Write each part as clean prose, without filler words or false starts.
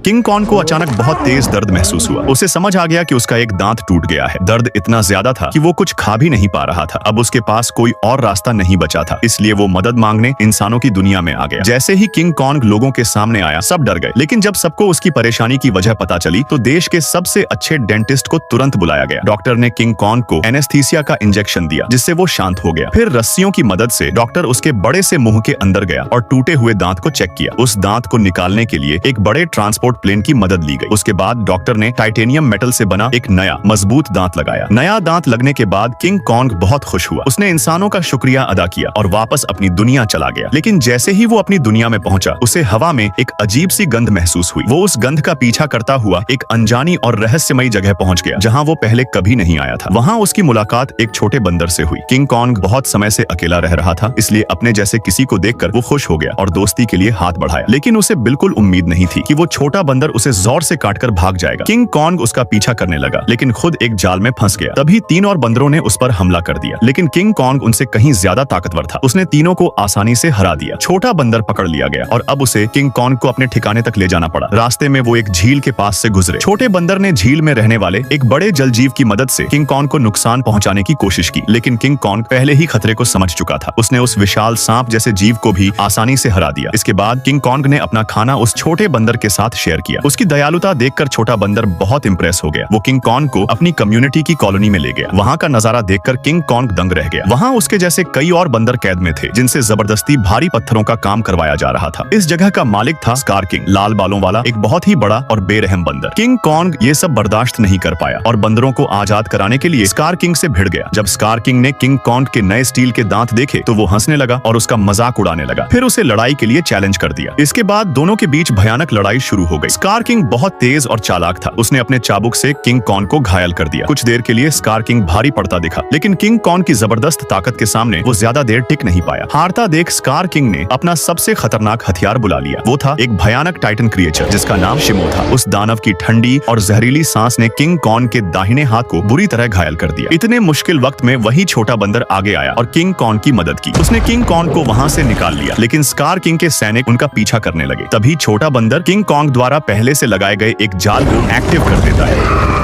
King Kong को अचानक बहुत तेज दर्द महसूस हुआ। उसे समझ आ गया कि उसका एक दांत टूट गया है। दर्द इतना ज्यादा था कि वो कुछ खा भी नहीं पा रहा था। अब उसके पास कोई और रास्ता नहीं बचा था, इसलिए वो मदद मांगने इंसानों की दुनिया में आ गया। जैसे ही किंग कॉन्ग लोगों के सामने आया, सब डर गए। लेकिन जब सबको उसकी परेशानी की वजह पता चली तो देश के सबसे अच्छे डेंटिस्ट को तुरंत बुलाया गया। डॉक्टर ने किंग कॉन्ग को एनेस्थीसिया का इंजेक्शन दिया, जिससे वो शांत हो गया। फिर रस्सियों की मदद से डॉक्टर उसके बड़े से मुंह के अंदर गया और टूटे हुए दांत को चेक किया। उस दांत को निकालने के लिए एक बड़े ट्रांसपोर्ट प्लेन की मदद ली गई। उसके बाद डॉक्टर ने टाइटेनियम मेटल से बना एक नया मजबूत दांत लगाया। नया दांत लगने के बाद किंग कॉन्ग बहुत खुश हुआ। उसने इंसानों का शुक्रिया अदा किया और वापस अपनी दुनिया चला गया। लेकिन जैसे ही वो अपनी दुनिया में पहुंचा, उसे हवा में एक अजीब सी गंध महसूस हुई। वो उस गंध का पीछा करता हुआ एक अनजानी और रहस्यमयी जगह पहुंच गया, जहां वो पहले कभी नहीं आया था। वहां उसकी मुलाकात एक छोटे बंदर से हुई। किंग कॉन्ग बहुत समय से अकेला रह रहा था, इसलिए अपने जैसे किसी को देखकर वो खुश हो गया और दोस्ती के लिए हाथ बढ़ाया। लेकिन उसे बिल्कुल उम्मीद नहीं थी कि वो छोटा बंदर उसे जोर से काटकर भाग जाएगा। किंग कॉन्ग उसका पीछा करने लगा, लेकिन खुद एक जाल में फंस गया। तभी 3 और बंदरों ने उस पर हमला कर दिया, लेकिन किंग कॉन्ग उनसे कहीं ज्यादा ताकतवर था। उसने तीनों को आसानी से हरा दिया। छोटा बंदर पकड़ लिया गया और अब उसे किंग कॉन्ग को अपने ठिकाने तक ले जाना पड़ा। रास्ते में वो एक झील के पास से गुजरे। छोटे बंदर ने झील में रहने वाले एक बड़े जलजीव की मदद से किंग कॉन्ग को नुकसान पहुंचाने की कोशिश की, लेकिन किंग कॉन्ग पहले ही खतरे को समझ चुका था। उसने उस विशाल सांप जैसे जीव को भी आसानी से हरा दिया। इसके बाद किंग कॉन्ग ने अपना खाना उस छोटे बंदर के साथ शेयर किया। उसकी दयालुता देखकर छोटा बंदर बहुत इंप्रेस हो गया। वो किंग कॉन्ग को अपनी कम्युनिटी की कॉलोनी में ले गया। वहाँ का नजारा देखकर किंग कॉन्ग दंग रह गया। वहाँ उसके जैसे कई और बंदर कैद में थे, जिनसे जबरदस्ती भारी पत्थरों का काम करवाया जा रहा था। इस जगह का मालिक था स्कार किंग, लाल बालों वाला एक बहुत ही बड़ा और बेरहम बंदर। किंग कॉन्ग ये सब बर्दाश्त नहीं कर पाया और बंदरों को आजाद कराने के लिए स्कार किंग से भिड़ गया। जब स्कार किंग ने किंग कॉन्ग के नए स्टील के दांत देखे तो वो हंसने लगा और उसका मजाक उड़ाने लगा। फिर उसे लड़ाई के लिए चैलेंज कर दिया। इसके बाद दोनों के बीच भयानक लड़ाई शुरू हो गई। स्कार किंग बहुत तेज और चालाक था। उसने अपने चाबुक से किंग कॉन्ग को घायल कर दिया। कुछ देर के लिए स्कार किंग भारी पड़ता दिखा, लेकिन किंग कॉन्ग की जबरदस्त ताकत के सामने वो ज्यादा देर टिक नहीं पाया। हारता देख स्कार किंग ने अपना सबसे खतरनाक हथियार बुला लिया। वो था एक भयानक टाइटन क्रिएचर, जिसका नाम शिमो था। उस दानव की ठंडी और जहरीली सांस ने किंग कॉन्ग के दाहिने हाथ को बुरी तरह घायल कर दिया। इतने मुश्किल वक्त में वही छोटा बंदर आगे आया और किंग कॉन्ग की मदद की। उसने किंग कॉन्ग को वहां से निकाल लिया, लेकिन स्कार किंग के सैनिक उनका पीछा करने लगे। तभी छोटा बंदर किंग कॉन्ग द्वारा पहले से लगाए गए एक जाल को एक्टिव कर देता है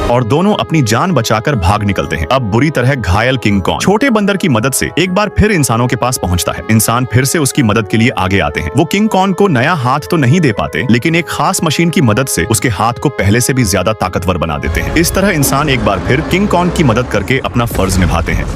और दोनों अपनी जान बचाकर भाग निकलते हैं। अब बुरी तरह घायल किंग कॉन्ग छोटे बंदर की मदद से एक बार फिर इंसानों के पास पहुंचता है। इंसान फिर से उसकी मदद के लिए आगे आते हैं। वो किंग कॉन्ग को नया हाथ तो नहीं दे पाते, लेकिन एक खास मशीन की मदद से उसके हाथ को पहले से भी ज्यादा ताकतवर बना देते हैं। इस तरह इंसान एक बार फिर किंग कॉन्ग की मदद करके अपना फर्ज निभाते हैं।